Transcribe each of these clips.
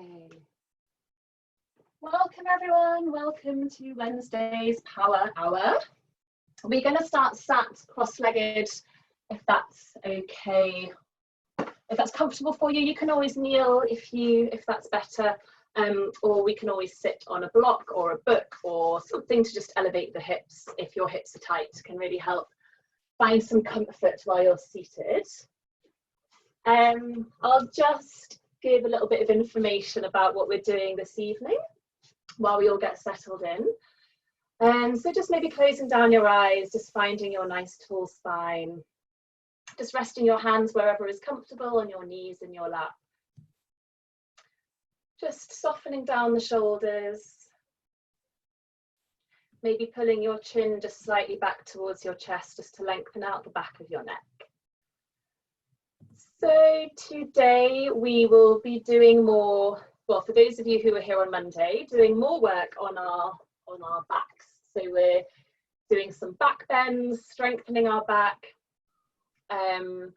Okay. Welcome everyone, welcome to Wednesday's Power Hour. We're going to start sat cross-legged, if that's okay. If that's comfortable for you, you can always kneel if that's better, or we can always sit on a block or a book or something to just elevate the hips. If your hips are tight, can really help find some comfort while you're seated. I'll just give a little bit of information about what we're doing this evening while we all get settled in. So just maybe closing down your eyes, just finding your nice tall spine, just resting your hands wherever is comfortable on your knees in your lap. Just softening down the shoulders, maybe pulling your chin just slightly back towards your chest just to lengthen out the back of your neck. So today we will be doing more, well, for those of you who are here on Monday, doing more work on our backs. So we're doing some back bends, strengthening our back. And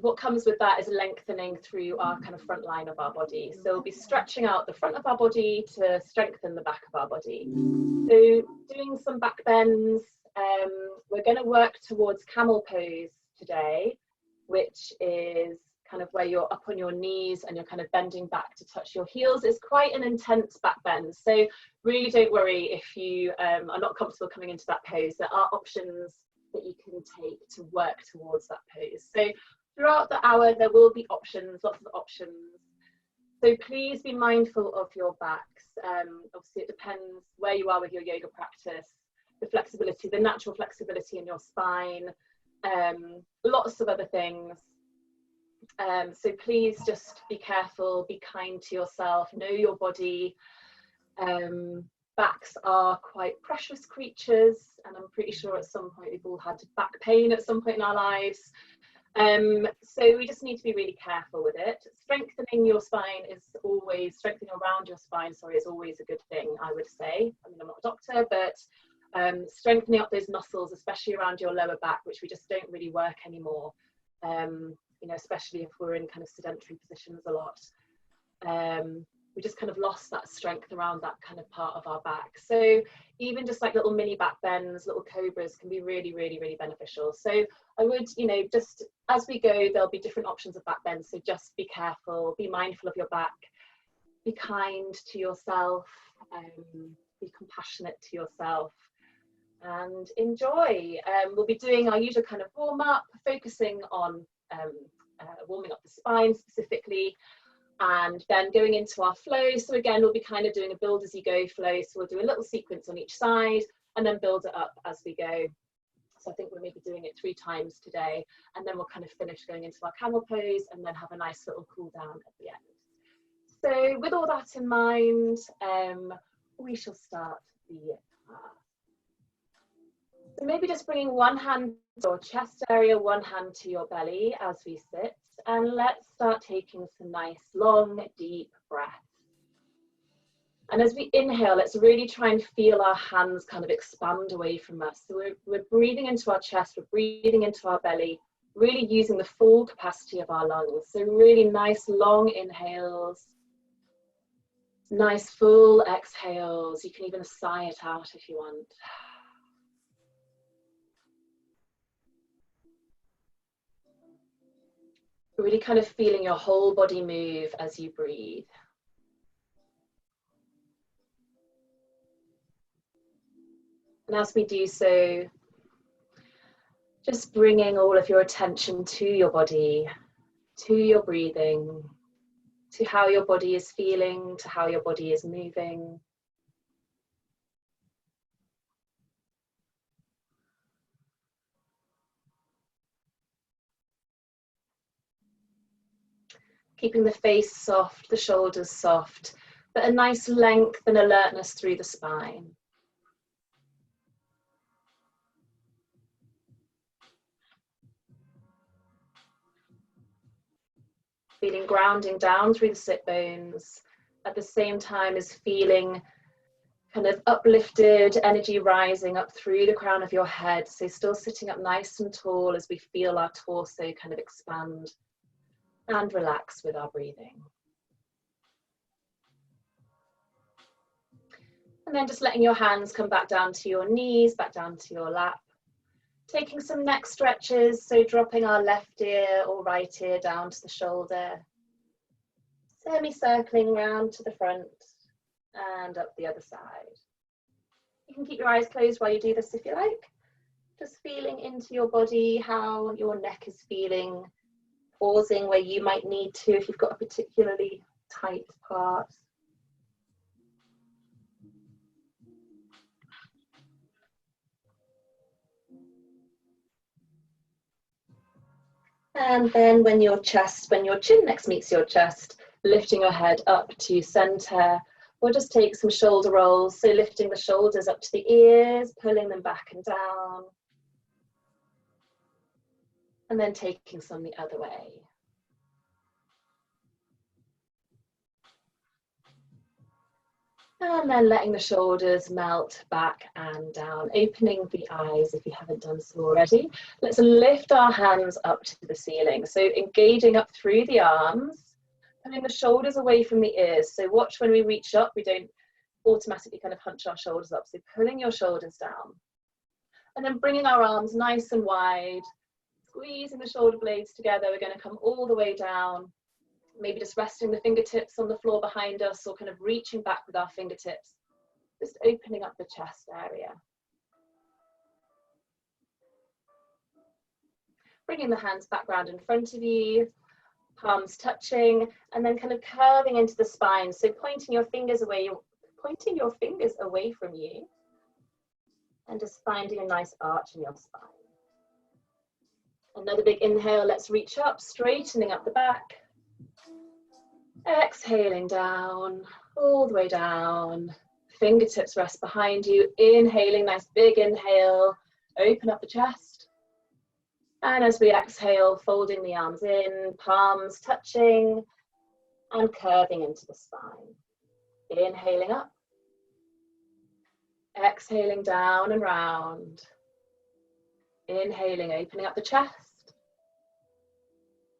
what comes with that is lengthening through our kind of front line of our body. So we'll be stretching out the front of our body to strengthen the back of our body. So doing some back bends. We're going to work towards camel pose today, which is kind of where you're up on your knees and you're kind of bending back to touch your heels. It's quite an intense back bend, so really don't worry if you are not comfortable coming into that pose. There are options that you can take to work towards that pose. So throughout the hour there will be options, lots of options. So please be mindful of your backs. Obviously it depends where you are with your yoga practice, the flexibility, the natural flexibility in your spine, lots of other things. So please just be careful, be kind to yourself, know your body. Backs are quite precious creatures, and I'm pretty sure at some point we've all had back pain at some point in our lives. So we just need to be really careful with it. Strengthening your spine is always, strengthening around your spine, sorry, is always a good thing, I would say. I mean, I'm not a doctor, but strengthening up those muscles, especially around your lower back, which we just don't really work anymore. You know, especially if we're in kind of sedentary positions a lot. We just kind of lost that strength around that kind of part of our back. So even just like little mini back bends, little cobras can be really, really, really beneficial. So I would, you know, just as we go, there'll be different options of back bends. So just be careful, be mindful of your back, be kind to yourself, be compassionate to yourself, and enjoy. We'll be doing our usual kind of warm up, focusing on warming up the spine specifically, and then going into our flow. So again, we'll be kind of doing a build as you go flow. So we'll do a little sequence on each side and then build it up as we go. So I think we're maybe doing it 3 times today, and then we'll kind of finish going into our camel pose and then have a nice little cool down at the end. So with all that in mind, we shall start the class. So maybe just bringing one hand to your chest area, one hand to your belly as we sit, and let's start taking some nice long deep breaths. And as we inhale, let's really try and feel our hands kind of expand away from us. So we're breathing into our chest, we're breathing into our belly, really using the full capacity of our lungs. So really nice long inhales, nice full exhales. You can even sigh it out if you want. Really kind of feeling your whole body move as you breathe. And as we do so, just bringing all of your attention to your body, to your breathing, to how your body is feeling, to how your body is moving. Keeping the face soft, the shoulders soft, but a nice length and alertness through the spine. Feeling grounding down through the sit bones, at the same time as feeling kind of uplifted energy rising up through the crown of your head. So still sitting up nice and tall as we feel our torso kind of expand and relax with our breathing. And then just letting your hands come back down to your knees, back down to your lap. Taking some neck stretches, so dropping our left ear or right ear down to the shoulder. Semi-circling round to the front and up the other side. You can keep your eyes closed while you do this if you like. Just feeling into your body, how your neck is feeling, pausing where you might need to if you've got a particularly tight part. And then when your chin next meets your chest, lifting your head up to center, we'll just take some shoulder rolls. So lifting the shoulders up to the ears, pulling them back and down. And then taking some the other way. And then letting the shoulders melt back and down, opening the eyes if you haven't done so already. Let's lift our hands up to the ceiling. So engaging up through the arms, pulling the shoulders away from the ears. So watch when we reach up, we don't automatically kind of hunch our shoulders up. So pulling your shoulders down. And then bringing our arms nice and wide, squeezing the shoulder blades together. We're going to come all the way down. Maybe just resting the fingertips on the floor behind us or kind of reaching back with our fingertips, just opening up the chest area. Bringing the hands back round in front of you, palms touching, and then kind of curving into the spine. So pointing your fingers away from you, and just finding a nice arch in your spine. Another big inhale, let's reach up, straightening up the back. Exhaling down, all the way down. Fingertips rest behind you. Inhaling, nice big inhale. Open up the chest. And as we exhale, folding the arms in, palms touching, and curving into the spine. Inhaling up. Exhaling down and round. Inhaling, opening up the chest.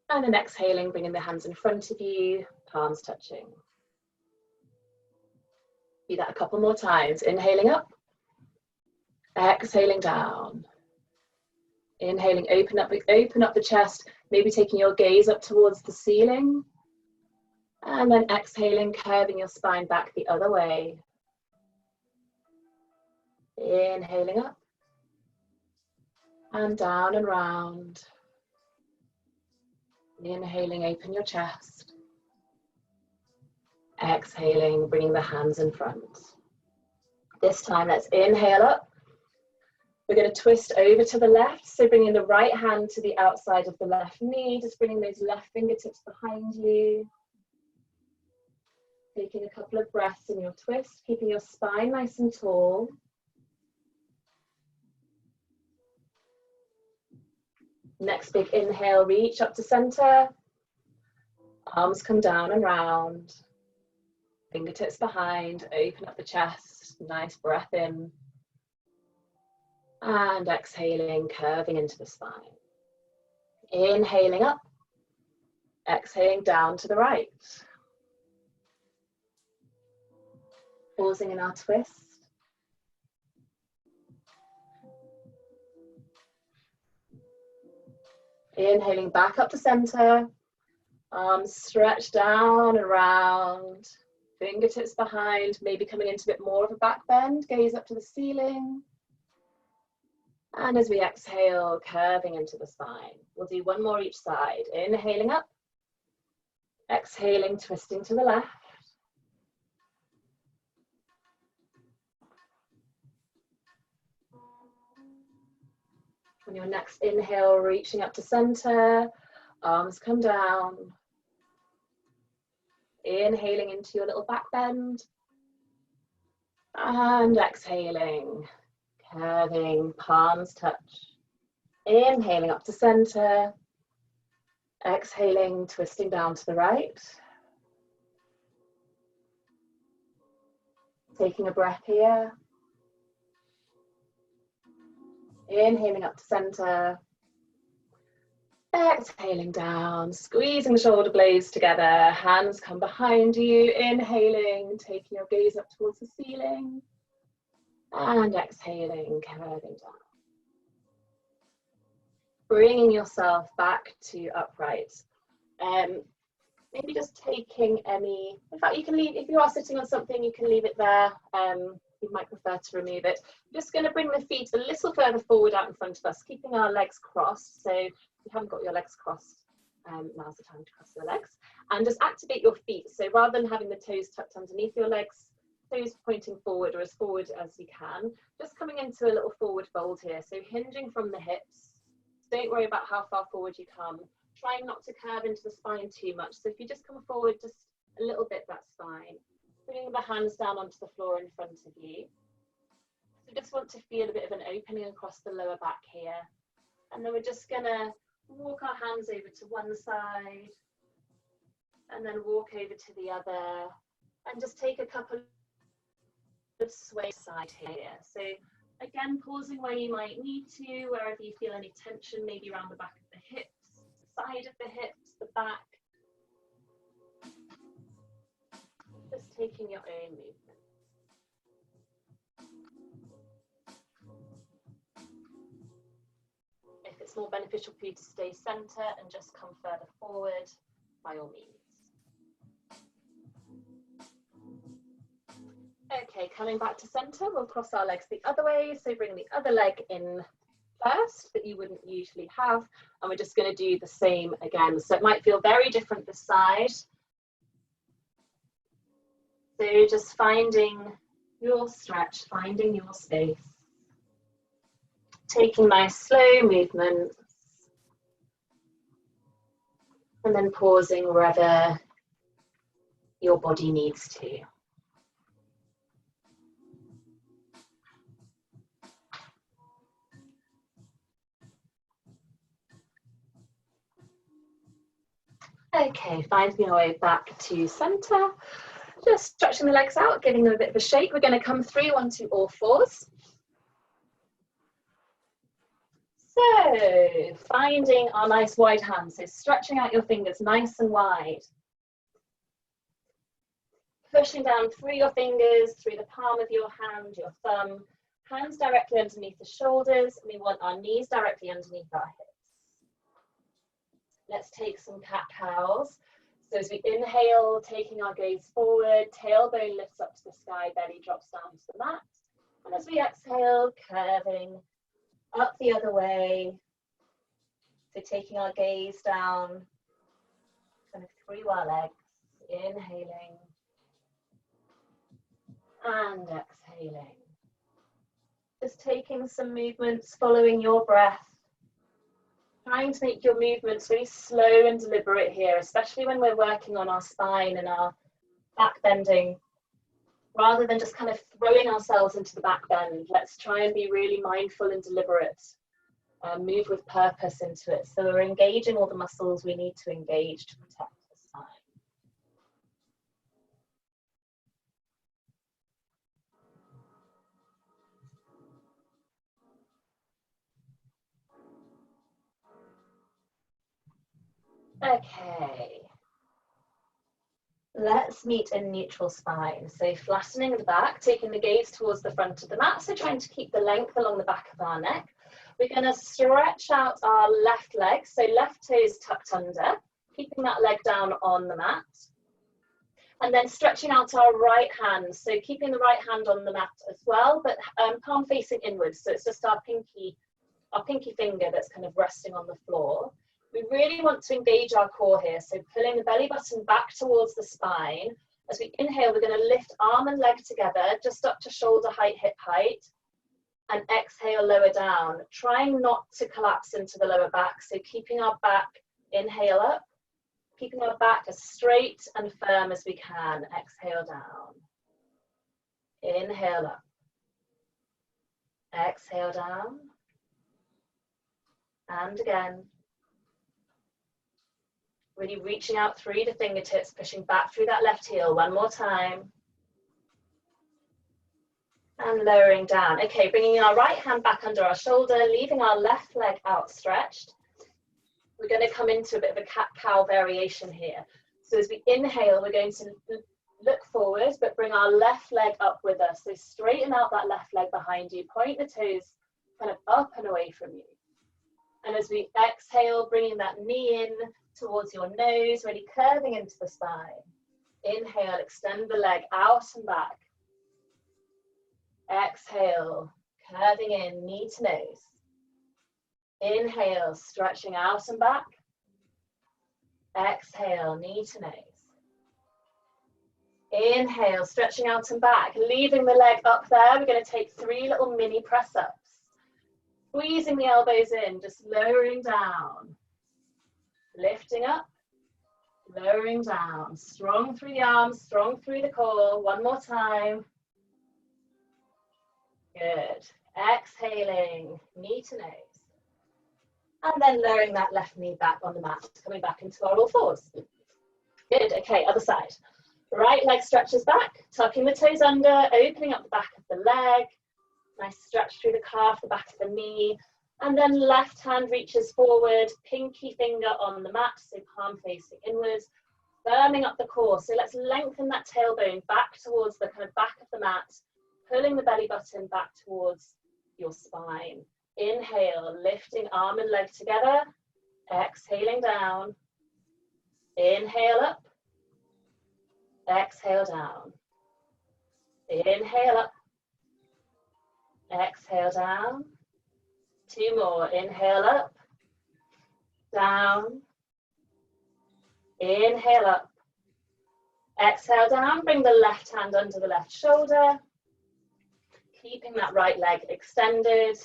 And then exhaling, bringing the hands in front of you, palms touching. Do that a couple more times. Inhaling up, exhaling down. Inhaling, open up the chest, maybe taking your gaze up towards the ceiling. And then exhaling, curving your spine back the other way. Inhaling up, and down and round. Inhaling, open your chest. Exhaling, bringing the hands in front. This time, let's inhale up. We're going to twist over to the left. So bringing the right hand to the outside of the left knee, just bringing those left fingertips behind you. Taking a couple of breaths in your twist, keeping your spine nice and tall. Next big inhale, reach up to center. Arms come down and round. Fingertips behind, open up the chest, nice breath in. And exhaling, curving into the spine. Inhaling up, exhaling down to the right. Pausing in our twist. Inhaling back up to center. Arms stretch down and around. Fingertips behind, maybe coming into a bit more of a back bend. Gaze up to the ceiling. And as we exhale, curving into the spine. We'll do one more each side. Inhaling up. Exhaling, twisting to the left. On your next inhale, reaching up to center. Arms come down. Inhaling into your little back bend. And exhaling. Curving, palms touch. Inhaling up to center. Exhaling, twisting down to the right. Taking a breath here. Inhaling up to center. Exhaling down, squeezing the shoulder blades together. Hands come behind you. Inhaling, taking your gaze up towards the ceiling. And exhaling, curving down. Bringing yourself back to upright. Maybe just taking any, in fact you can leave, if you are sitting on something you can leave it there. You might prefer to remove it. I'm just going to bring the feet a little further forward out in front of us, keeping our legs crossed. So if you haven't got your legs crossed, now's the time to cross your legs. And just activate your feet. So rather than having the toes tucked underneath your legs, toes pointing forward or as forward as you can, just coming into a little forward fold here. So hinging from the hips. Don't worry about how far forward you come. Trying not to curve into the spine too much. So if you just come forward just a little bit, that's fine. Bringing the hands down onto the floor in front of you. So just want to feel a bit of an opening across the lower back here. And then we're just gonna walk our hands over to one side and then walk over to the other and just take a couple of sway side here. So again, pausing where you might need to, wherever you feel any tension, maybe around the back of the hips, side of the hips, the back. Just taking your own movement. If it's more beneficial for you to stay center and just come further forward, by all means. Okay, coming back to center, we'll cross our legs the other way. So bring the other leg in first that you wouldn't usually have. And we're just going to do the same again. So it might feel very different this side. So just finding your stretch, finding your space. Taking nice slow movements. And then pausing wherever your body needs to. Okay, finding your way back to center. Just stretching the legs out, giving them a bit of a shake. We're going to come through onto all fours. So, finding our nice wide hands. So stretching out your fingers nice and wide. Pushing down through your fingers, through the palm of your hand, your thumb. Hands directly underneath the shoulders. And we want our knees directly underneath our hips. Let's take some cat-cows. So as we inhale, taking our gaze forward, tailbone lifts up to the sky, belly drops down to the mat. And as we exhale, curving up the other way. So taking our gaze down, kind of through our legs, inhaling and exhaling. Just taking some movements, following your breath. Trying to make your movements really slow and deliberate here, especially when we're working on our spine and our back bending. Rather than just kind of throwing ourselves into the back bend, let's try and be really mindful and deliberate. Move with purpose into it. So we're engaging all the muscles we need to engage to protect the spine. Okay, let's meet in neutral spine. So flattening the back, taking the gaze towards the front of the mat. So trying to keep the length along the back of our neck. We're going to stretch out our left leg. So left toes tucked under, keeping that leg down on the mat. And then stretching out our right hand. So keeping the right hand on the mat as well, but palm facing inwards. So it's just our pinky finger that's kind of resting on the floor. We really want to engage our core here, so pulling the belly button back towards the spine. As we inhale, we're going to lift arm and leg together, just up to shoulder height, hip height, and exhale, lower down. Trying not to collapse into the lower back, so keeping our back, inhale up, keeping our back as straight and firm as we can. Exhale down. Inhale up. Exhale down. And again. Really reaching out through the fingertips, pushing back through that left heel. One more time. And lowering down. Okay, bringing our right hand back under our shoulder, leaving our left leg outstretched. We're going to come into a bit of a cat-cow variation here. So as we inhale, we're going to Look forward, but bring our left leg up with us. So straighten out that left leg behind you. Point the toes kind of up and away from you. And as we exhale, bringing that knee in towards your nose, really curving into the spine. Inhale, extend the leg out and back. Exhale, curving in, knee to nose. Inhale, stretching out and back. Exhale, knee to nose. Inhale, stretching out and back, leaving the leg up there. We're going to take 3 little mini press-ups. Squeezing the elbows in, just lowering down. Lifting up, lowering down. Strong through the arms, strong through the core. One more time. Good. Exhaling, knee to nose. And then lowering that left knee back on the mat, coming back into our all fours. Good. Okay, other side. Right leg stretches back, tucking the toes under, opening up the back of the leg. Nice stretch through the calf, the back of the knee. And then left hand reaches forward, pinky finger on the mat, so palm facing inwards, firming up the core. So let's lengthen that tailbone back towards the kind of back of the mat, pulling the belly button back towards your spine. Inhale, lifting arm and leg together. Exhaling down. Inhale up. Exhale down. Inhale up. Exhale down. 2 more. Inhale up. Down. Inhale up. Exhale down. Bring the left hand under the left shoulder. Keeping that right leg extended.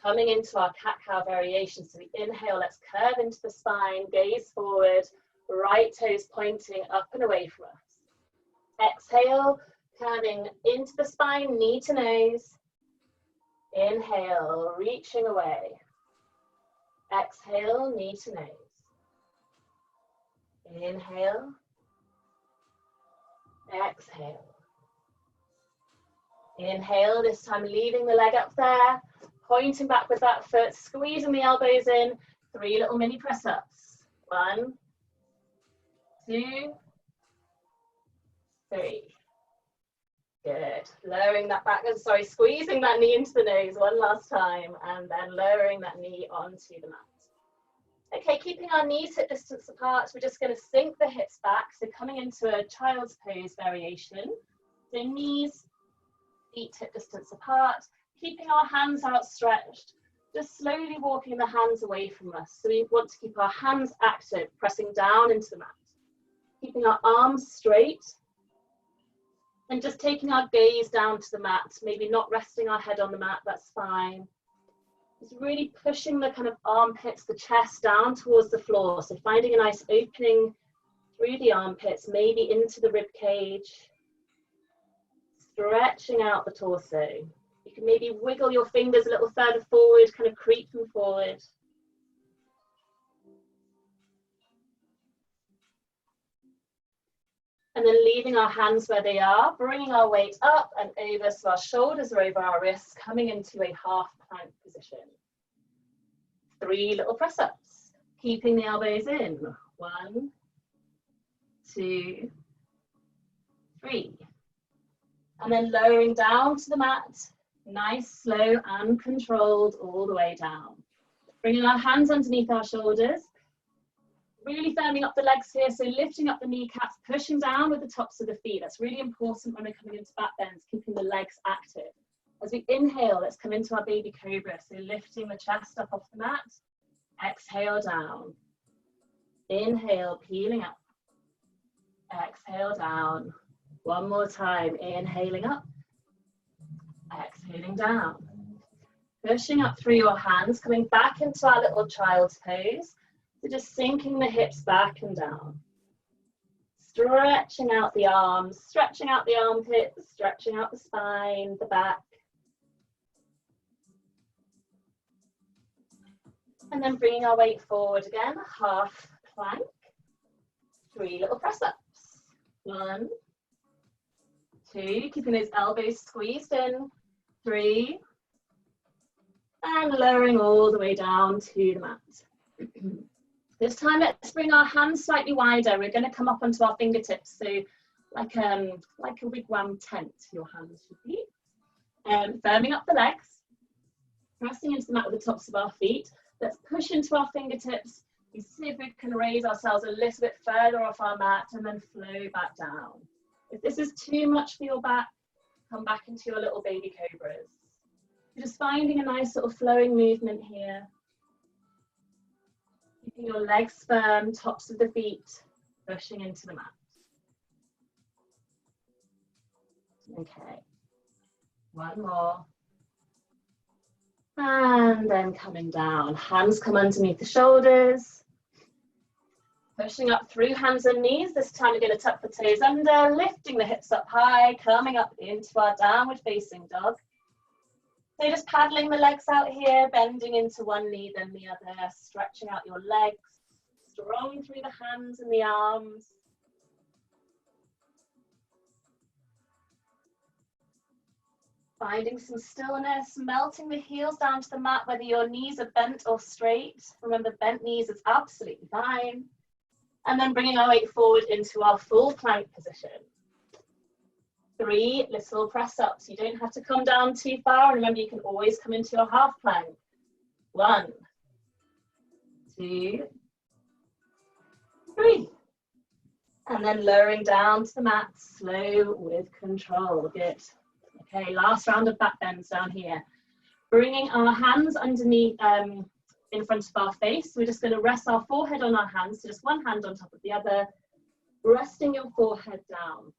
Coming into our cat-cow variation. So we inhale, let's curve into the spine, gaze forward, right toes pointing up and away from us. Exhale, curving into the spine, knee to nose. Inhale, reaching away. Exhale, knee to nose. Inhale. Exhale. Inhale, this time leaving the leg up there. Pointing back with that foot, squeezing the elbows in. 3 little mini press-ups. 1, 2, 3. Good. Lowering that back, squeezing that knee into the nose one last time, and then lowering that knee onto the mat. Okay, keeping our knees hip distance apart, we're just going to sink the hips back, so coming into a child's pose variation. So knees, feet hip distance apart, keeping our hands outstretched, just slowly walking the hands away from us. So we want to keep our hands active, pressing down into the mat. Keeping our arms straight, and just taking our gaze down to the mat, maybe not resting our head on the mat, that's fine. Just really pushing the kind of armpits, the chest down towards the floor. So finding a nice opening through the armpits, maybe into the rib cage. Stretching out the torso. You can maybe wiggle your fingers a little further forward, kind of creep them forward. And then leaving our hands where they are, bringing our weight up and over so our shoulders are over our wrists, coming into a half plank position. 3 little press-ups, keeping the elbows in. 1, 2, 3. And then lowering down to the mat, nice, slow and controlled all the way down. Bringing our hands underneath our shoulders. Really firming up the legs here, so lifting up the kneecaps, pushing down with the tops of the feet. That's really important when we're coming into back bends, keeping the legs active. As we inhale, let's come into our baby cobra, so lifting the chest up off the mat. Exhale down. Inhale, peeling up. Exhale down. One more time, inhaling up. Exhaling down. Pushing up through your hands, coming back into our little child's pose. So just sinking the hips back and down. Stretching out the arms, stretching out the armpits, stretching out the spine, the back. And then bringing our weight forward again, half plank. 3 little press-ups. 1, 2, keeping those elbows squeezed in. 3. And lowering all the way down to the mat. This time, let's bring our hands slightly wider. We're going to come up onto our fingertips. So like a wigwam tent, your hands should be. Firming up the legs, pressing into the mat with the tops of our feet. Let's push into our fingertips. You see if we can raise ourselves a little bit further off our mat and then flow back down. If this is too much for your back, come back into your little baby cobras. You're just finding a nice sort of flowing movement here. Keeping your legs firm, tops of the feet, pushing into the mat. Okay, one more. And then coming down, hands come underneath the shoulders. Pushing up through hands and knees. This time we're going to tuck the toes under, lifting the hips up high, coming up into our downward facing dog. So just paddling the legs out here, bending into one knee then the other, stretching out your legs, strong through the hands and the arms. Finding some stillness, melting the heels down to the mat, whether your knees are bent or straight. Remember, bent knees is absolutely fine. And then bringing our weight forward into our full plank position. 3 little press ups. You don't have to come down too far. And remember, you can always come into your half plank. 1, 2, 3. And then lowering down to the mat, slow with control. Good. Okay, last round of back bends down here. Bringing our hands underneath, in front of our face. We're just going to rest our forehead on our hands, so just one hand on top of the other, resting your forehead down.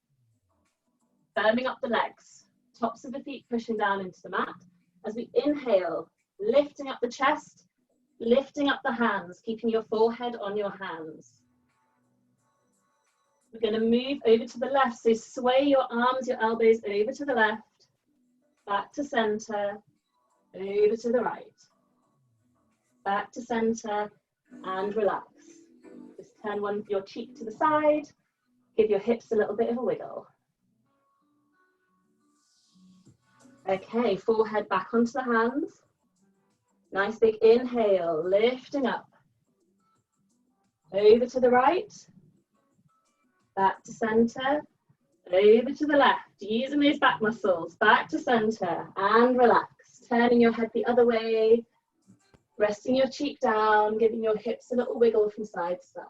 Firming up the legs, tops of the feet pushing down into the mat. As we inhale, lifting up the chest, lifting up the hands, keeping your forehead on your hands. We're going to move over to the left, so sway your arms, your elbows over to the left, back to center, over to the right. Back to center and relax. Just turn your cheek to the side. Give your hips a little bit of a wiggle. Okay, forehead back onto the hands. Nice big inhale, lifting up. Over to the right. Back to center. Over to the left. Using those back muscles. Back to center and relax. Turning your head the other way. Resting your cheek down, giving your hips a little wiggle from side to side.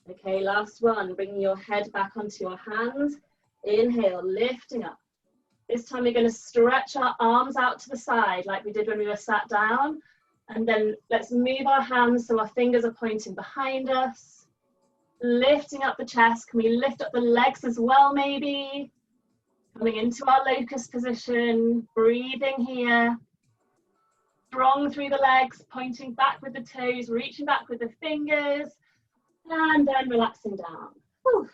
Okay, last one. Bringing your head back onto your hands. Inhale, lifting up. This time we're going to stretch our arms out to the side like we did when we were sat down. And then let's move our hands so our fingers are pointing behind us. Lifting up the chest. Can we lift up the legs as well, maybe? Coming into our locust position, breathing here. Strong through the legs, pointing back with the toes, reaching back with the fingers, and then relaxing down. Whew.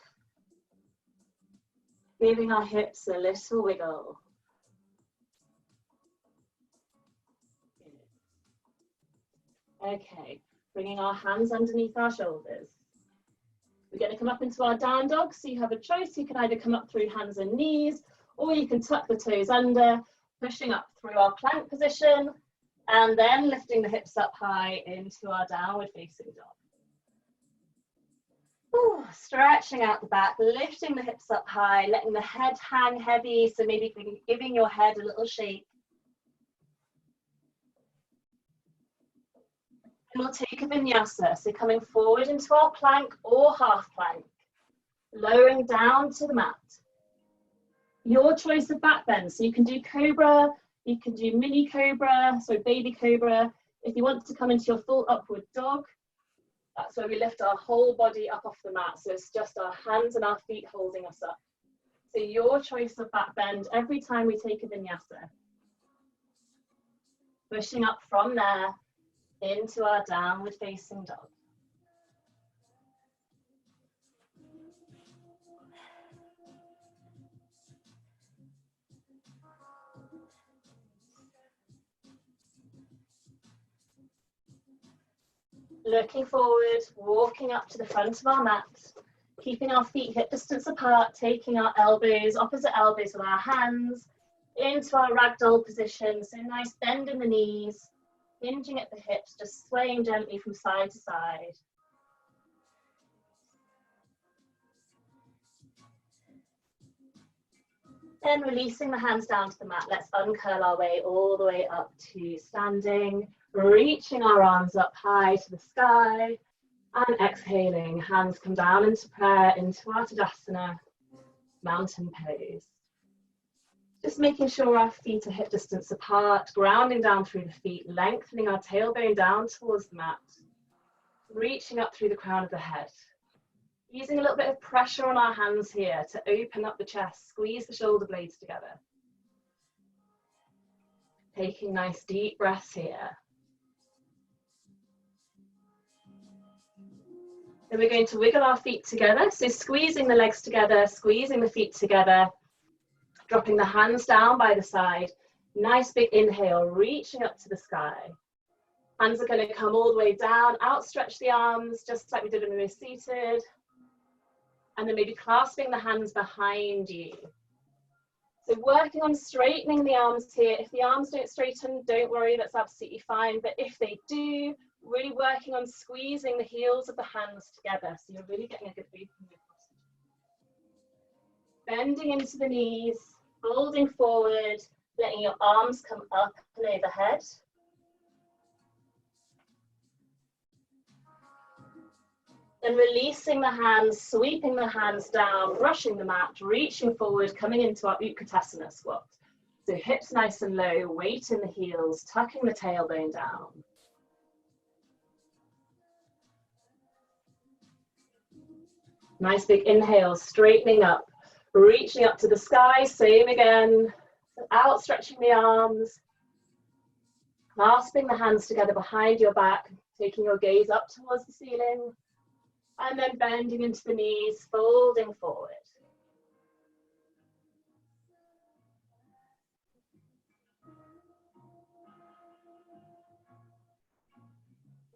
Giving our hips a little wiggle. Okay, bringing our hands underneath our shoulders. We're going to come up into our down dog, so you have a choice. You can either come up through hands and knees, or you can tuck the toes under, pushing up through our plank position, and then lifting the hips up high into our downward facing dog. Ooh, stretching out the back, lifting the hips up high, letting the head hang heavy, so maybe giving your head a little shake. And we'll take a vinyasa, so coming forward into our plank or half plank, lowering down to the mat. Your choice of back bend, so you can do cobra, you can do mini cobra, so baby cobra. If you want to come into your full upward dog, that's where we lift our whole body up off the mat, so it's just our hands and our feet holding us up. So your choice of back bend every time we take a vinyasa. Pushing up from there into our downward facing dog. Looking forward, walking up to the front of our mat, keeping our feet hip distance apart, taking our elbows, opposite elbows with our hands, into our ragdoll position, so nice bend in the knees, hinging at the hips, just swaying gently from side to side. Then releasing the hands down to the mat, let's uncurl our way all the way up to standing, reaching our arms up high to the sky, and exhaling, hands come down into prayer, into our Tadasana, mountain pose. Just making sure our feet are hip distance apart, grounding down through the feet, lengthening our tailbone down towards the mat, reaching up through the crown of the head. Using a little bit of pressure on our hands here to open up the chest, squeeze the shoulder blades together. Taking nice deep breaths here. Then we're going to wiggle our feet together. So squeezing the legs together, squeezing the feet together, dropping the hands down by the side. Nice big inhale, reaching up to the sky. Hands are going to come all the way down, outstretch the arms, just like we did when we were seated. And then maybe clasping the hands behind you. So working on straightening the arms here. If the arms don't straighten, don't worry, that's absolutely fine. But if they do, really working on squeezing the heels of the hands together. So you're really getting a good breathe from your posture. Bending into the knees, folding forward, letting your arms come up and overhead. And releasing the hands, sweeping the hands down, brushing the mat, reaching forward, coming into our Utkatasana squat. So hips nice and low, weight in the heels, tucking the tailbone down. Nice big inhale, straightening up, reaching up to the sky, same again. Out, stretching the arms, clasping the hands together behind your back, taking your gaze up towards the ceiling. And then bending into the knees, folding forward.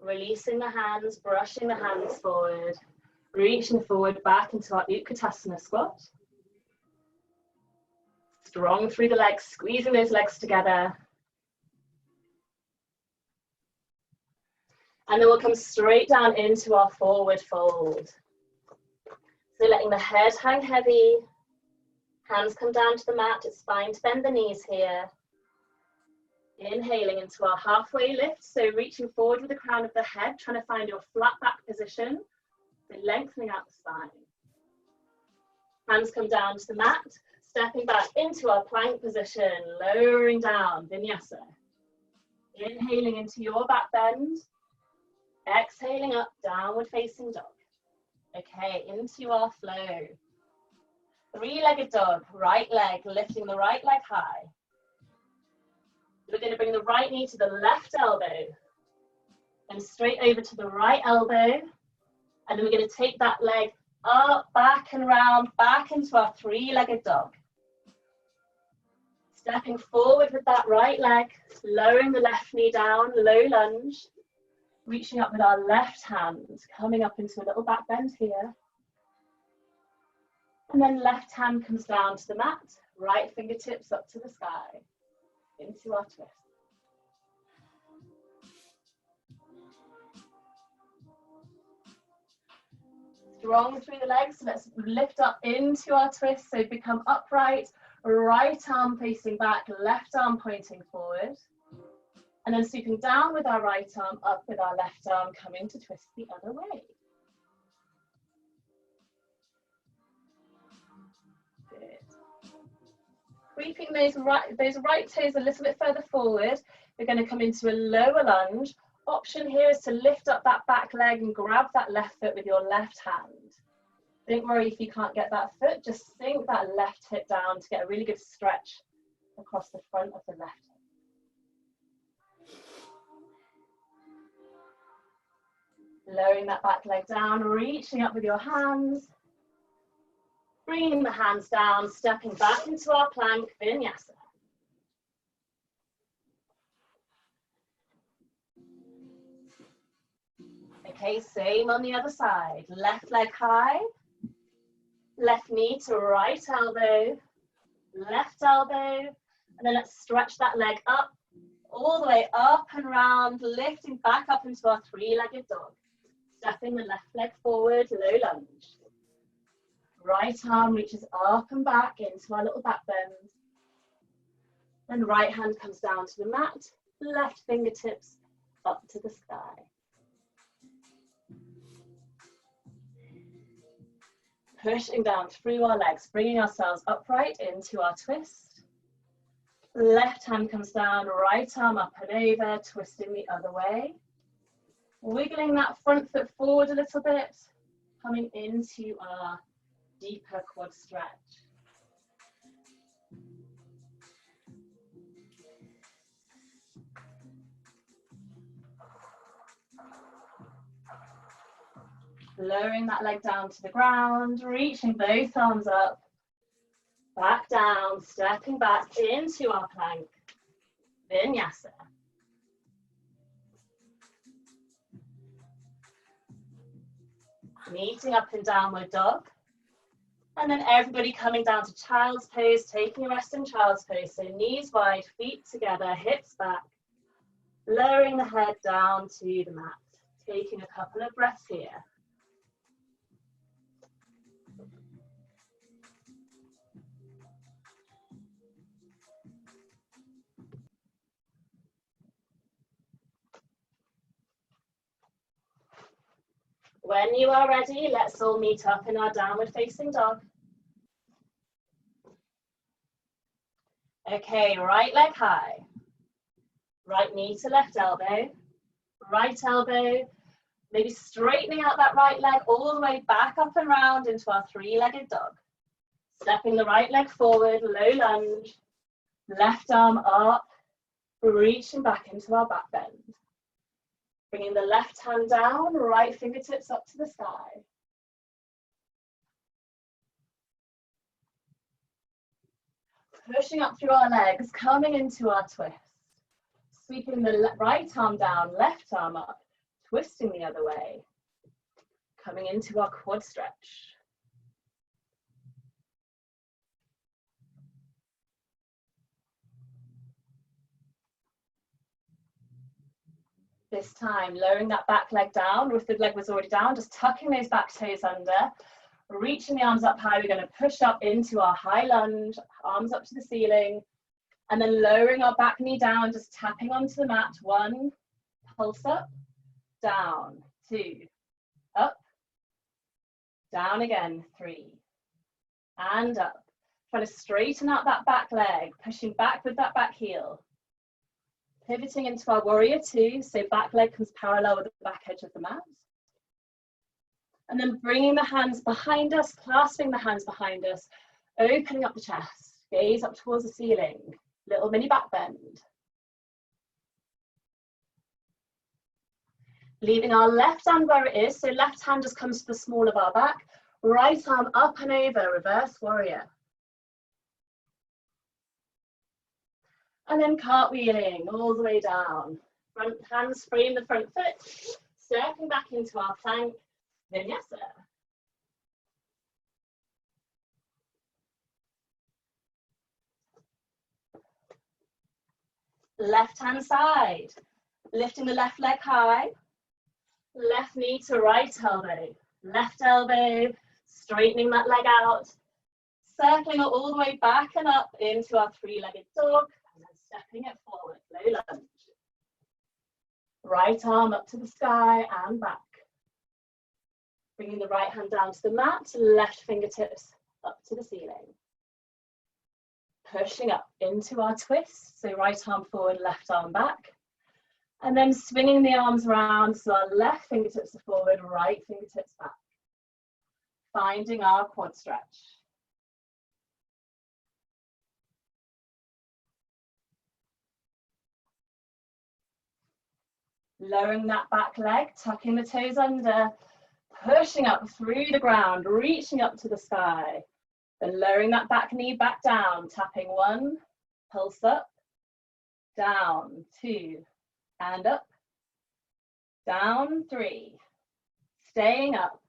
Releasing the hands, brushing the hands forward, reaching forward back into our Utkatasana squat. Strong through the legs, squeezing those legs together. And then we'll come straight down into our forward fold. So letting the head hang heavy, hands come down to the mat, it's fine to bend the knees here. Inhaling into our halfway lift, so reaching forward with the crown of the head, trying to find your flat back position, so lengthening out the spine. Hands come down to the mat, stepping back into our plank position, lowering down, vinyasa. Inhaling into your back bend. Exhaling up, downward facing dog. Okay, into our flow. Three-legged dog, right leg, lifting the right leg high. We're going to bring the right knee to the left elbow. And straight over to the right elbow. And then we're going to take that leg up, back and round, back into our three-legged dog. Stepping forward with that right leg, lowering the left knee down, low lunge. Reaching up with our left hand, coming up into a little back bend here. And then left hand comes down to the mat, right fingertips up to the sky, into our twist. Strong through the legs, so let's lift up into our twist, so become upright, right arm facing back, left arm pointing forward. And then sweeping down with our right arm, up with our left arm, coming to twist the other way. Good. Sweeping those right toes a little bit further forward. We're going to come into a lower lunge. Option here is to lift up that back leg and grab that left foot with your left hand. Don't worry if you can't get that foot, just sink that left hip down to get a really good stretch across the front of the left hip. Lowering that back leg down, reaching up with your hands. Bringing the hands down, stepping back into our plank, vinyasa. Okay, same on the other side. Left leg high. Left knee to right elbow. Left elbow. And then let's stretch that leg up, all the way up and round, lifting back up into our three-legged dog. Stepping the left leg forward, low lunge. Right arm reaches up and back into our little back bend. Then right hand comes down to the mat, left fingertips up to the sky. Pushing down through our legs, bringing ourselves upright into our twist. Left hand comes down, right arm up and over, twisting the other way. Wiggling that front foot forward a little bit, coming into our deeper quad stretch. Lowering that leg down to the ground, reaching both arms up, back down, stepping back into our plank, vinyasa. Meeting up in downward dog. And then everybody coming down to child's pose, taking a rest in child's pose. So knees wide, feet together, hips back. Lowering the head down to the mat. Taking a couple of breaths here. When you are ready, let's all meet up in our downward facing dog. Okay, right leg high. Right knee to left elbow. Right elbow, maybe straightening out that right leg all the way back up and round into our three-legged dog. Stepping the right leg forward, low lunge. Left arm up, reaching back into our back bend. Bringing the left hand down, right fingertips up to the sky. Pushing up through our legs, coming into our twist. Sweeping the right arm down, left arm up, twisting the other way. Coming into our quad stretch. This time, lowering that back leg down, if the leg was already down, just tucking those back toes under, reaching the arms up high. We're going to push up into our high lunge, arms up to the ceiling, and then lowering our back knee down, just tapping onto the mat. 1, pulse up, down, 2, up, down again, 3, and up. Trying to straighten out that back leg, pushing back with that back heel. Pivoting into our warrior 2, so back leg comes parallel with the back edge of the mat. And then bringing the hands behind us, clasping the hands behind us, opening up the chest, gaze up towards the ceiling, little mini back bend. Leaving our left hand where it is, so left hand just comes to the small of our back, right arm up and over, reverse warrior. And then cartwheeling all the way down. Front hands frame the front foot, stepping back into our plank, vinyasa. Left hand side, lifting the left leg high, left knee to right elbow, straightening that leg out, circling it all the way back and up into our three-legged dog, and then stepping it forward, low lunge. Right arm up to the sky and back. Bringing the right hand down to the mat, left fingertips up to the ceiling. Pushing up into our twist, so right arm forward, left arm back. And then swinging the arms around, so our left fingertips are forward, right fingertips back. Finding our quad stretch. Lowering that back leg, tucking the toes under, pushing up through the ground, reaching up to the sky. Then lowering that back knee back down, tapping 1, pulse up, down, 2, and up, down, 3. Staying up,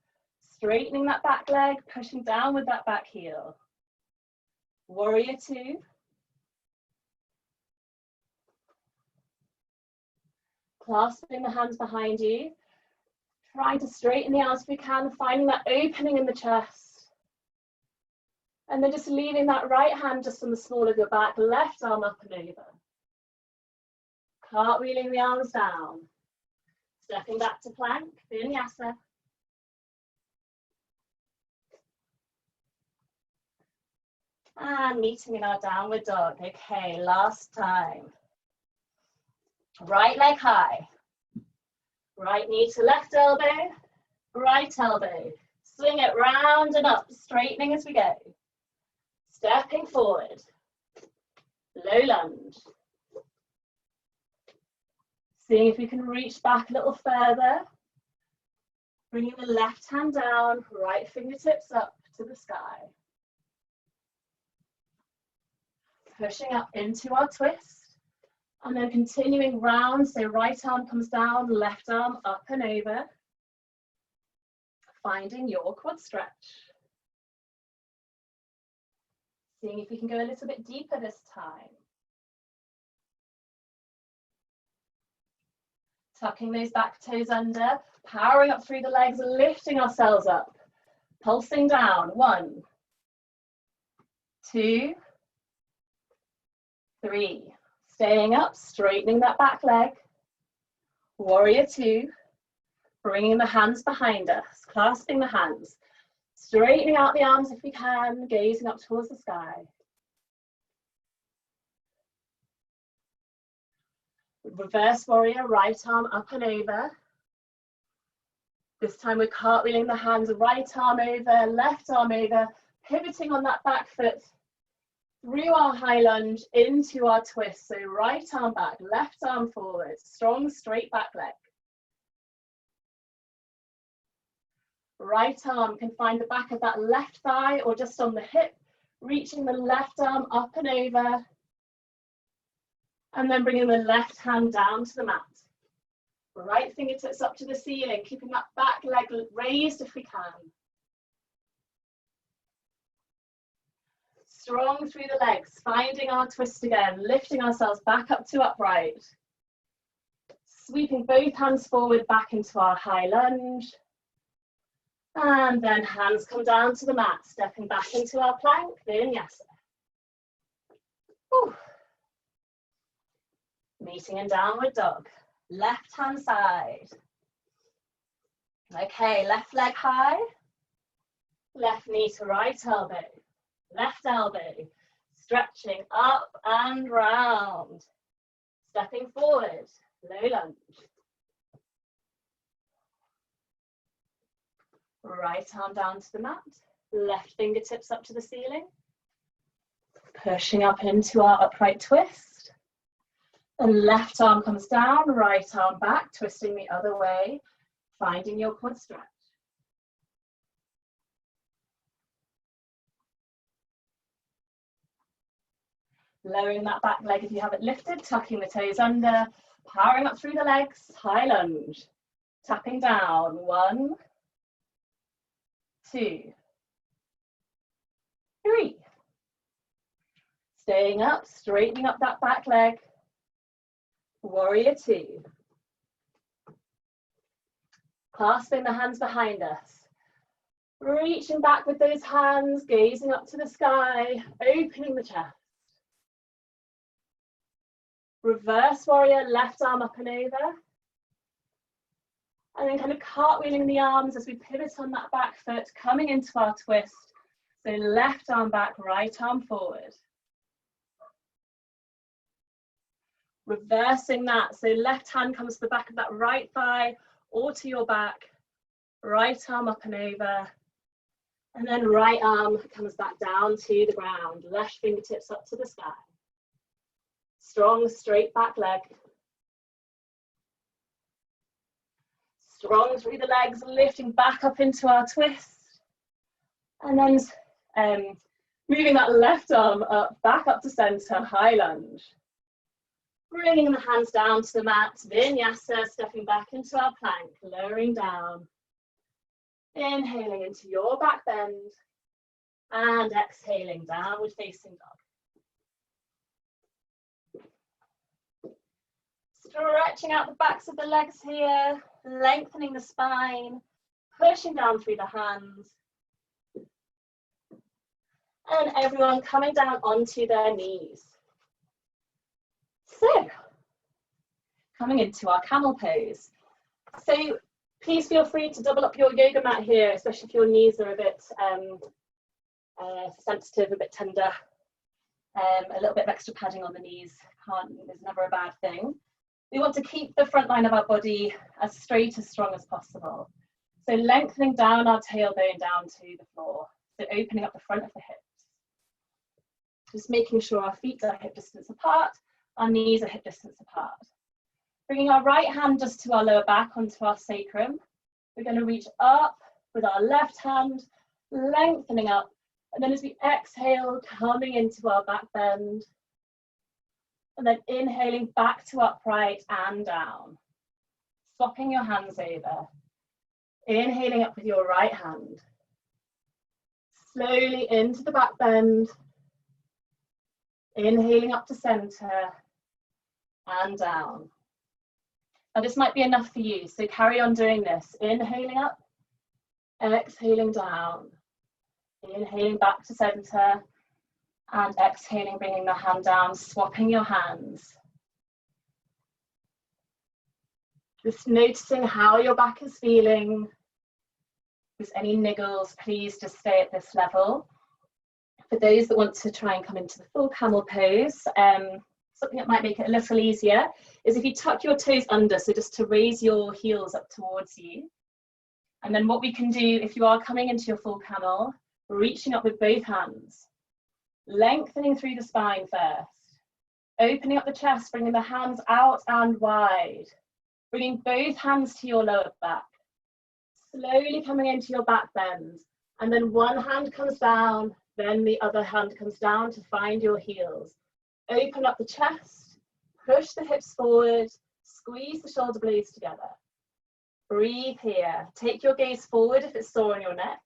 straightening that back leg, pushing down with that back heel. Warrior 2. Clasping the hands behind you, trying to straighten the arms if you can, finding that opening in the chest. And then just leaving that right hand just on the small of your back, left arm up and over. Cartwheeling the arms down. Stepping back to plank, vinyasa. And meeting in our downward dog. Okay, last time. Right leg high. Right knee to left elbow, right elbow. Swing it round and up, straightening as we go. Stepping forward. Low lunge. Seeing if we can reach back a little further. Bringing the left hand down, right fingertips up to the sky. Pushing up into our twist. And then continuing round, so right arm comes down, left arm up and over. Finding your quad stretch. Seeing if we can go a little bit deeper this time. Tucking those back toes under, powering up through the legs, lifting ourselves up. Pulsing down, 1, 2, 3. Staying up, straightening that back leg. Warrior 2. Bringing the hands behind us, clasping the hands. Straightening out the arms if we can, gazing up towards the sky. Reverse warrior, right arm up and over. This time we're cartwheeling the hands, right arm over, left arm over, pivoting on that back foot through our high lunge into our twist. So right arm back, left arm forward, strong straight back leg. Right arm can find the back of that left thigh or just on the hip, reaching the left arm up and over, and then bringing the left hand down to the mat. Right fingertips up to the ceiling, keeping that back leg raised if we can. Strong through the legs, finding our twist again, lifting ourselves back up to upright. Sweeping both hands forward back into our high lunge. And then hands come down to the mat, stepping back into our plank, vinyasa. Whew. Meeting in downward dog. Left hand side. Okay, left leg high. Left knee to right elbow. Left elbow. Stretching up and round. Stepping forward. Low lunge. Right arm down to the mat. Left fingertips up to the ceiling. Pushing up into our upright twist. And left arm comes down, right arm back, twisting the other way, finding your quad stretch. Lowering that back leg if you have it lifted, tucking the toes under, powering up through the legs, high lunge, tapping down, 1, 2, 3. Staying up, straightening up that back leg. Warrior 2. Clasping the hands behind us. Reaching back with those hands, gazing up to the sky, opening the chest. Reverse warrior, left arm up and over. And then kind of cartwheeling the arms as we pivot on that back foot, coming into our twist. So left arm back, right arm forward. Reversing that, so left hand comes to the back of that right thigh or to your back, right arm up and over, and then right arm comes back down to the ground, left fingertips up to the sky. Strong straight back leg. Strong through the legs, lifting back up into our twist, and then moving that left arm up, back up to center, high lunge. Bringing the hands down to the mat, vinyasa, stepping back into our plank, lowering down. Inhaling into your back bend and exhaling, downward facing dog. Stretching out the backs of the legs here, lengthening the spine, pushing down through the hands. And everyone coming down onto their knees. So, coming into our camel pose. So please feel free to double up your yoga mat here, especially if your knees are a bit sensitive, a bit tender. A little bit of extra padding on the knees is never a bad thing. We want to keep the front line of our body as straight, as strong as possible. So lengthening down our tailbone down to the floor. So opening up the front of the hips. Just making sure our feet are hip distance apart, our knees are hip distance apart. Bringing our right hand just to our lower back onto our sacrum. We're going to reach up with our left hand, lengthening up. And then as we exhale, coming into our back bend. And then inhaling back to upright and down. Swapping your hands over. Inhaling up with your right hand. Slowly into the back bend. Inhaling up to center and down. Now this might be enough for you, so carry on doing this. Inhaling up, exhaling down. Inhaling back to center and exhaling, bringing the hand down, swapping your hands. Just noticing how your back is feeling. If there's any niggles, please just stay at this level. For those that want to try and come into the full camel pose, something that might make it a little easier is if you tuck your toes under, so just to raise your heels up towards you. And then what we can do, if you are coming into your full camel, reaching up with both hands, lengthening through the spine first, opening up the chest, bringing the hands out and wide, bringing both hands to your lower back, slowly coming into your back bend, and then one hand comes down, then the other hand comes down to find your heels. Open up the chest, push the hips forward, squeeze the shoulder blades together. Breathe here. Take your gaze forward if it's sore on your neck.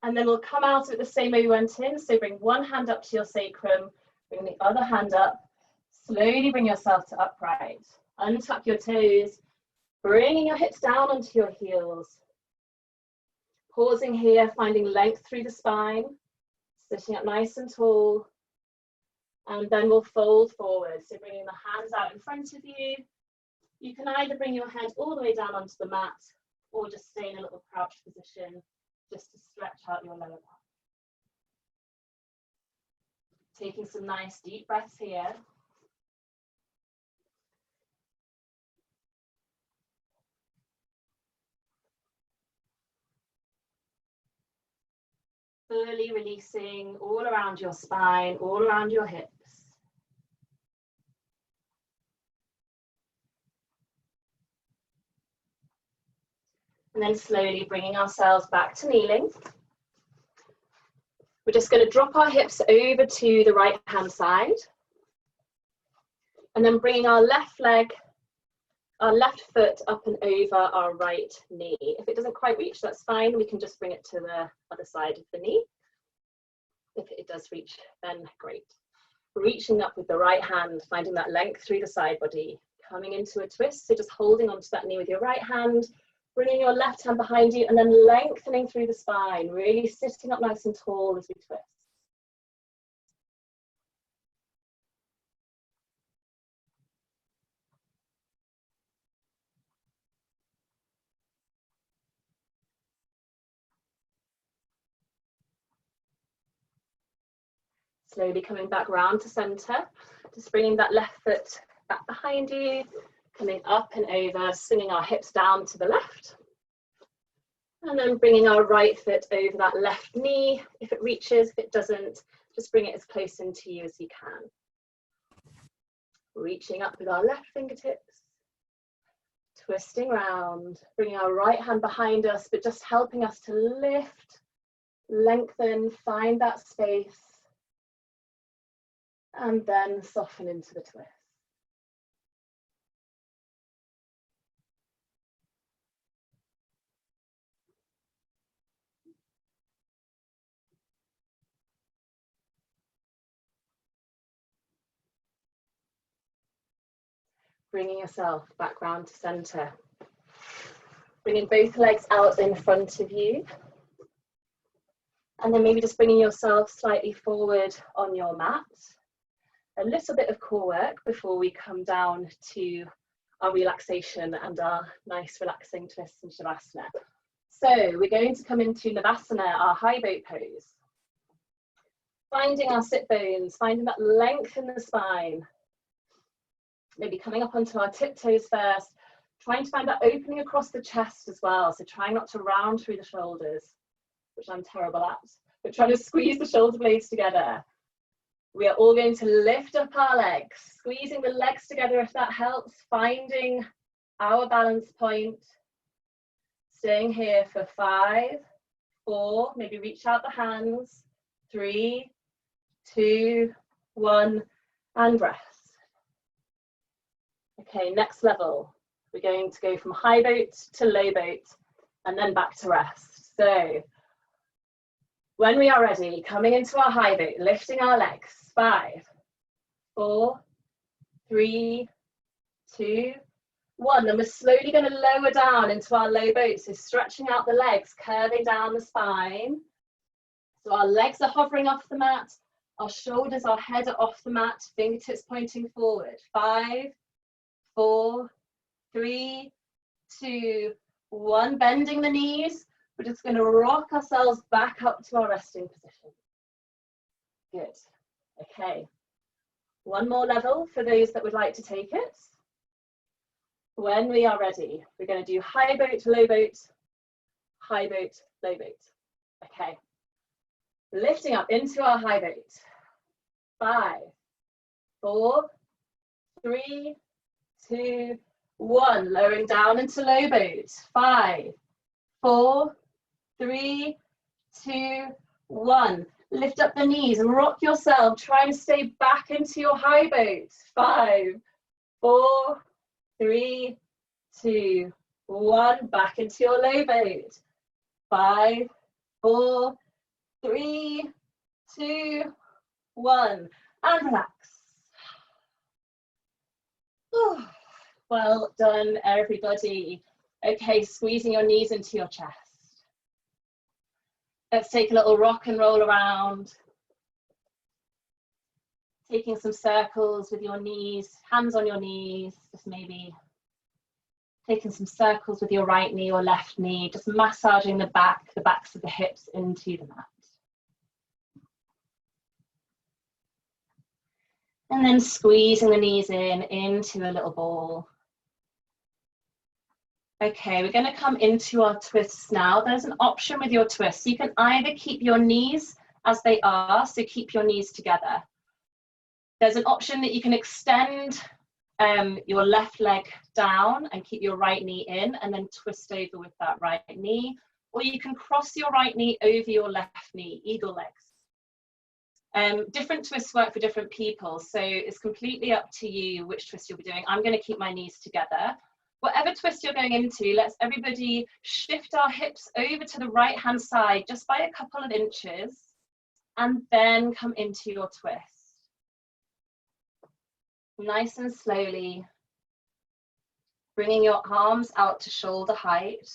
And then we'll come out of it the same way we went in. So bring one hand up to your sacrum, bring the other hand up. Slowly bring yourself to upright. Untuck your toes, bringing your hips down onto your heels. Pausing here, finding length through the spine, sitting up nice and tall. And then we'll fold forward. So bringing the hands out in front of you. You can either bring your head all the way down onto the mat or just stay in a little crouch position just to stretch out your lower back. Taking some nice deep breaths here. Fully releasing all around your spine, all around your hips. And then slowly bringing ourselves back to kneeling. We're just going to drop our hips over to the right hand side. And then bringing our left leg, our left foot up and over our right knee. If it doesn't quite reach, that's fine. We can just bring it to the other side of the knee. If it does reach, then great. Reaching up with the right hand, finding that length through the side body. Coming into a twist, so just holding onto that knee with your right hand, bringing your left hand behind you, and then lengthening through the spine, really sitting up nice and tall as we twist. Slowly coming back round to center, just bringing that left foot back behind you, coming up and over, swinging our hips down to the left. And then bringing our right foot over that left knee. If it reaches, if it doesn't, just bring it as close into you as you can. Reaching up with our left fingertips, twisting round, bringing our right hand behind us, but just helping us to lift, lengthen, find that space. And then soften into the twist. Bringing yourself back round to center. Bringing both legs out in front of you. And then maybe just bringing yourself slightly forward on your mat. A little bit of core work before we come down to our relaxation and our nice relaxing twists and shavasana. So we're going to come into Navasana, our high boat pose. Finding our sit bones, finding that length in the spine. Maybe coming up onto our tiptoes first, trying to find that opening across the chest as well. So trying not to round through the shoulders, which I'm terrible at, but trying to squeeze the shoulder blades together. We are all going to lift up our legs, squeezing the legs together if that helps, finding our balance point. Staying here for 5, 4, maybe reach out the hands, 3, 2, 1, and rest. Okay, next level. We're going to go from high boat to low boat and then back to rest. So when we are ready, coming into our high boat, lifting our legs, 5, 4, 3, 2, 1. And we're slowly going to lower down into our low boat. So stretching out the legs, curving down the spine. So our legs are hovering off the mat. Our shoulders, our head are off the mat, fingertips pointing forward. 5, 4, 3, 2, 1. Bending the knees. We're just going to rock ourselves back up to our resting position. Good. Okay. One more level for those that would like to take it. When we are ready, we're going to do high boat, low boat, high boat, low boat. Okay. Lifting up into our high boat. 5, 4, 3, 2, 1. Lowering down into low boat. 5, 4, 3, 2, 1. Lift up the knees and rock yourself. Try and stay back into your high boat. 5, 4, 3, 2, 1. Back into your low boat. 5, 4, 3, 2, 1. And relax. Well done, everybody. Okay, squeezing your knees into your chest. Let's take a little rock and roll around. Taking some circles with your knees, hands on your knees, just maybe taking some circles with your right knee or left knee, just massaging the backs of the hips into the mat. And then squeezing the knees into a little ball. Okay, we're going to come into our twists now. There's an option with your twists. You can either keep your knees as they are, so keep your knees together. There's an option that you can extend your left leg down and keep your right knee in and then twist over with that right knee. Or you can cross your right knee over your left knee, eagle legs. Different twists work for different people, so it's completely up to you which twist you'll be doing. I'm going to keep my knees together. Whatever twist you're going into, let's everybody shift our hips over to the right hand side just by a couple of inches and then come into your twist. Nice and slowly, bringing your arms out to shoulder height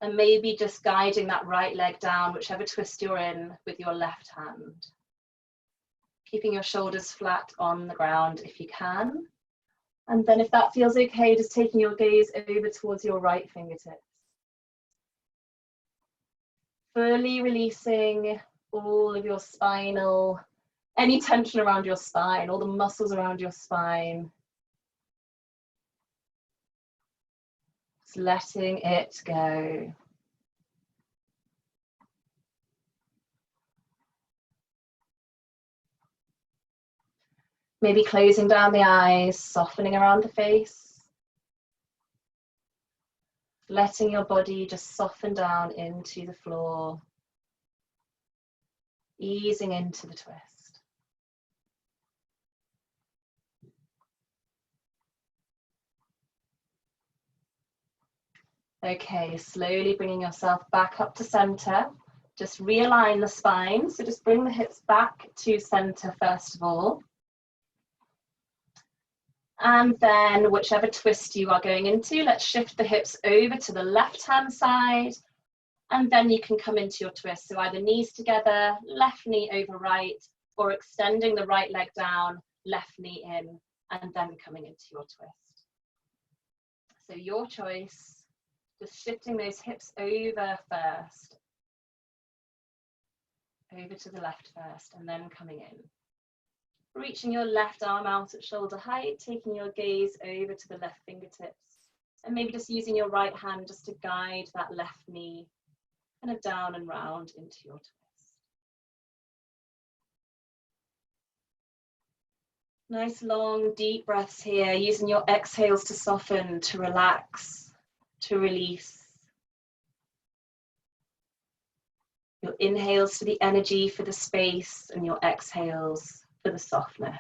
and maybe just guiding that right leg down, whichever twist you're in, with your left hand. Keeping your shoulders flat on the ground if you can. And then if that feels okay, just taking your gaze over towards your right fingertips. Fully releasing all of your spinal, any tension around your spine, all the muscles around your spine. Just letting it go. Maybe closing down the eyes, softening around the face. Letting your body just soften down into the floor. Easing into the twist. Okay, slowly bringing yourself back up to center. Just realign the spine. So just bring the hips back to center first of all. And then whichever twist you are going into, let's shift the hips over to the left-hand side. And then you can come into your twist. So either knees together, left knee over right, or extending the right leg down, left knee in, and then coming into your twist. So your choice, just shifting those hips over first. Over to the left first, and then coming in. Reaching your left arm out at shoulder height, taking your gaze over to the left fingertips, and maybe just using your right hand just to guide that left knee kind of down and round into your twist. Nice long deep breaths here, using your exhales to soften, to relax, to release. Your inhales for the energy, for the space, and your exhales for the softness.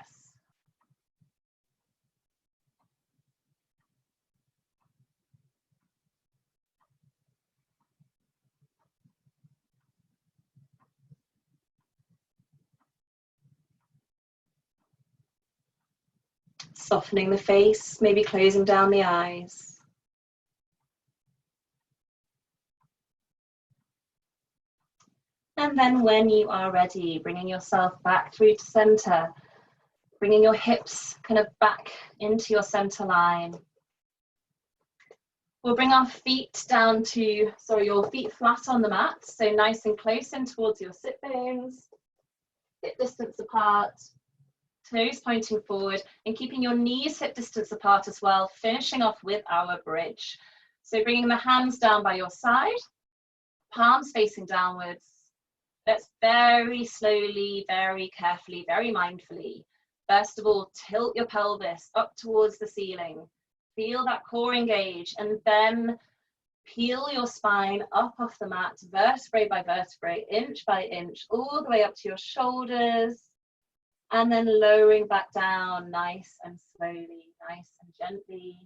Softening the face, maybe closing down the eyes. And then when you are ready, bringing yourself back through to center, bringing your hips kind of back into your center line. We'll bring our feet down to, your feet flat on the mat, so nice and close in towards your sit bones, hip distance apart, toes pointing forward, and keeping your knees hip distance apart as well, finishing off with our bridge. So bringing the hands down by your side, palms facing downwards. Let's very slowly, very carefully, very mindfully, first of all, tilt your pelvis up towards the ceiling. Feel that core engage, and then peel your spine up off the mat, vertebrae by vertebrae, inch by inch, all the way up to your shoulders, and then lowering back down nice and slowly, nice and gently,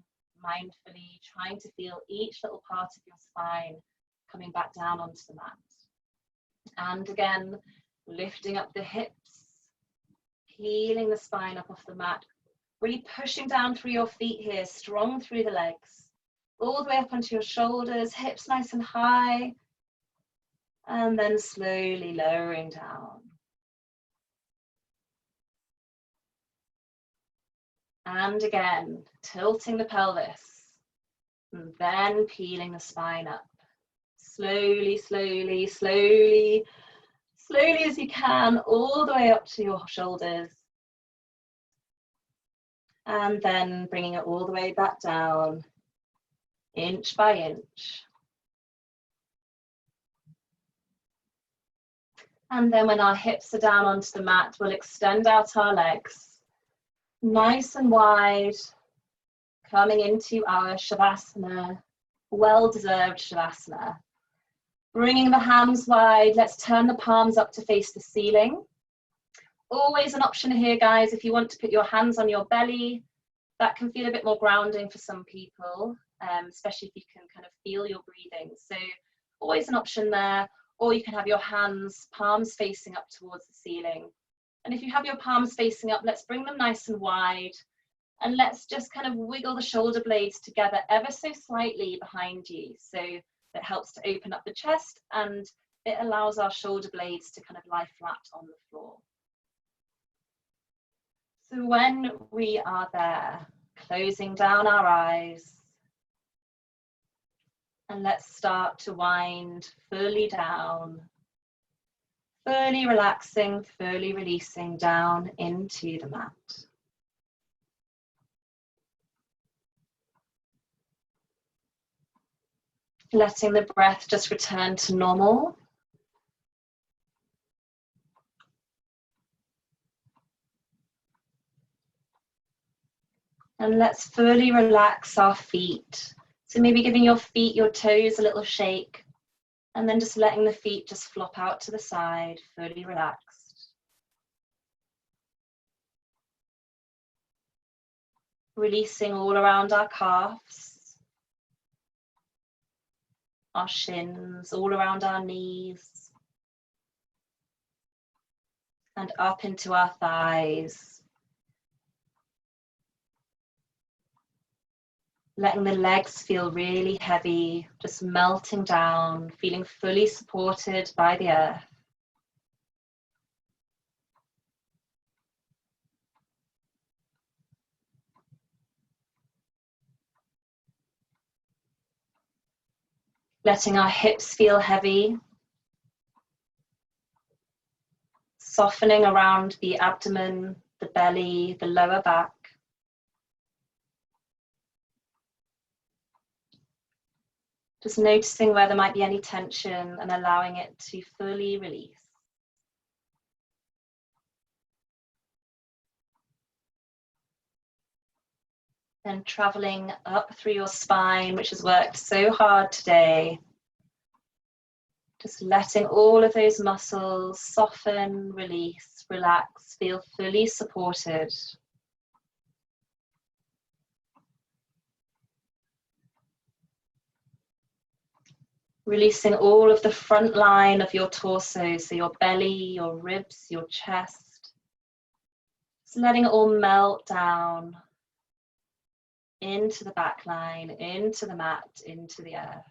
mindfully, trying to feel each little part of your spine coming back down onto the mat. And again, lifting up the hips, peeling the spine up off the mat, really pushing down through your feet here, strong through the legs, all the way up onto your shoulders, hips nice and high, and then slowly lowering down. And again, tilting the pelvis, and then peeling the spine up. Slowly, slowly, slowly, slowly as you can, all the way up to your shoulders. And then bringing it all the way back down, inch by inch. And then when our hips are down onto the mat, we'll extend out our legs, nice and wide, coming into our Shavasana, well-deserved Shavasana. Bringing the hands wide, let's turn the palms up to face the ceiling. Always an option here, guys, if you want to put your hands on your belly, that can feel a bit more grounding for some people, especially if you can kind of feel your breathing. So always an option there, or you can have your hands, palms facing up towards the ceiling. And if you have your palms facing up, let's bring them nice and wide, and let's just kind of wiggle the shoulder blades together ever so slightly behind you. So that helps to open up the chest, and it allows our shoulder blades to kind of lie flat on the floor. So when we are there, closing down our eyes, and let's start to wind fully down, fully relaxing, fully releasing down into the mat. Letting the breath just return to normal. And let's fully relax our feet. So maybe giving your feet, your toes a little shake, and then just letting the feet just flop out to the side, fully relaxed. Releasing all around our calves, our shins, all around our knees, and up into our thighs. Letting the legs feel really heavy, just melting down, feeling fully supported by the earth. Letting our hips feel heavy, softening around the abdomen, the belly, the lower back. Just noticing where there might be any tension and allowing it to fully release. Then traveling up through your spine, which has worked so hard today. Just letting all of those muscles soften, release, relax, feel fully supported. Releasing all of the front line of your torso, so your belly, your ribs, your chest. Just letting it all melt down into the back line, into the mat, into the earth.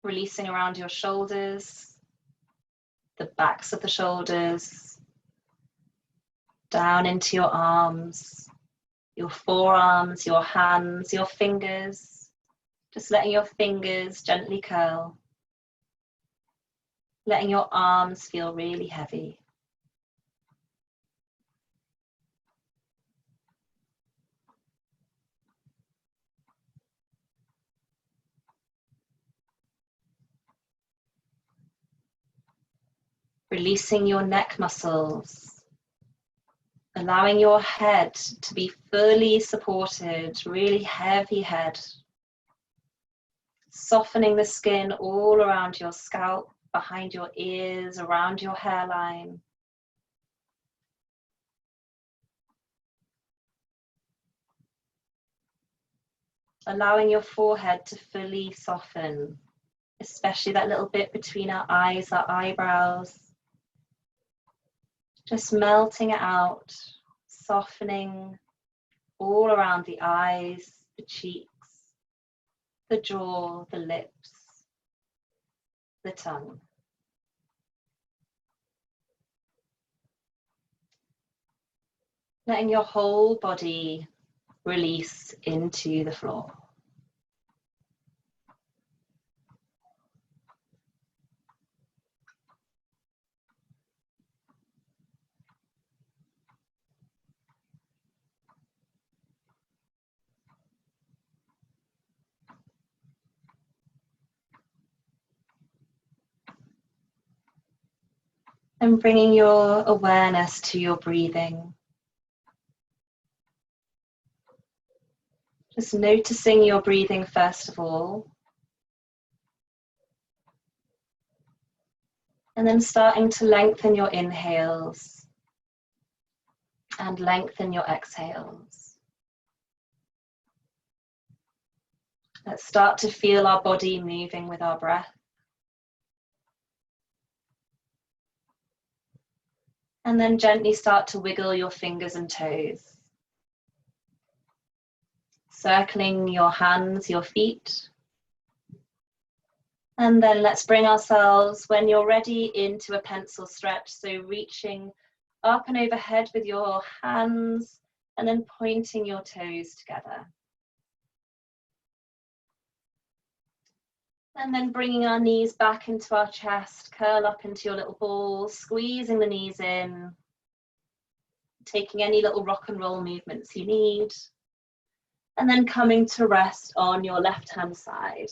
Releasing around your shoulders, the backs of the shoulders, down into your arms, your forearms, your hands, your fingers. Just letting your fingers gently curl. Letting your arms feel really heavy. Releasing your neck muscles. Allowing your head to be fully supported, really heavy head. Softening the skin all around your scalp, behind your ears, around your hairline. Allowing your forehead to fully soften, especially that little bit between our eyes, our eyebrows. Just melting it out, softening all around the eyes, the cheeks, the jaw, the lips, the tongue. Letting your whole body release into the floor. And bringing your awareness to your breathing. Just noticing your breathing first of all. And then starting to lengthen your inhales and lengthen your exhales. Let's start to feel our body moving with our breath. And then gently start to wiggle your fingers and toes. Circling your hands, your feet. And then let's bring ourselves, when you're ready, into a pencil stretch. So reaching up and overhead with your hands and then pointing your toes together. And then bringing our knees back into our chest, curl up into your little ball, squeezing the knees in, taking any little rock and roll movements you need, and then coming to rest on your left-hand side.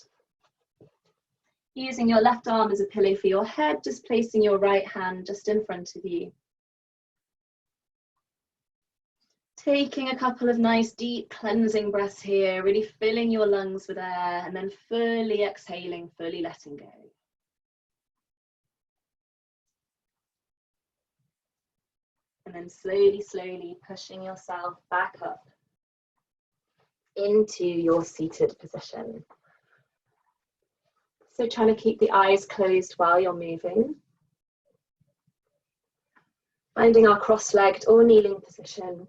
Using your left arm as a pillow for your head, just placing your right hand just in front of you. Taking a couple of nice deep cleansing breaths here, really filling your lungs with air and then fully exhaling, fully letting go. And then slowly, slowly pushing yourself back up into your seated position. So trying to keep the eyes closed while you're moving. Finding our cross-legged or kneeling position.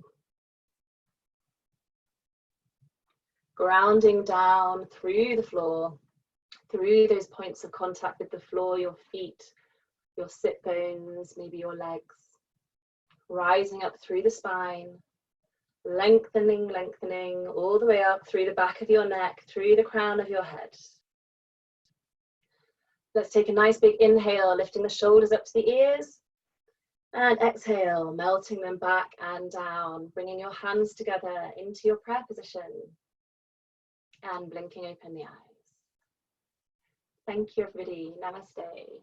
Grounding down through the floor, through those points of contact with the floor, your feet, your sit bones, maybe your legs. Rising up through the spine, lengthening, lengthening all the way up through the back of your neck, through the crown of your head. Let's take a nice big inhale, lifting the shoulders up to the ears. And exhale, melting them back and down, bringing your hands together into your prayer position. And blinking open the eyes. Thank you, everybody. Namaste.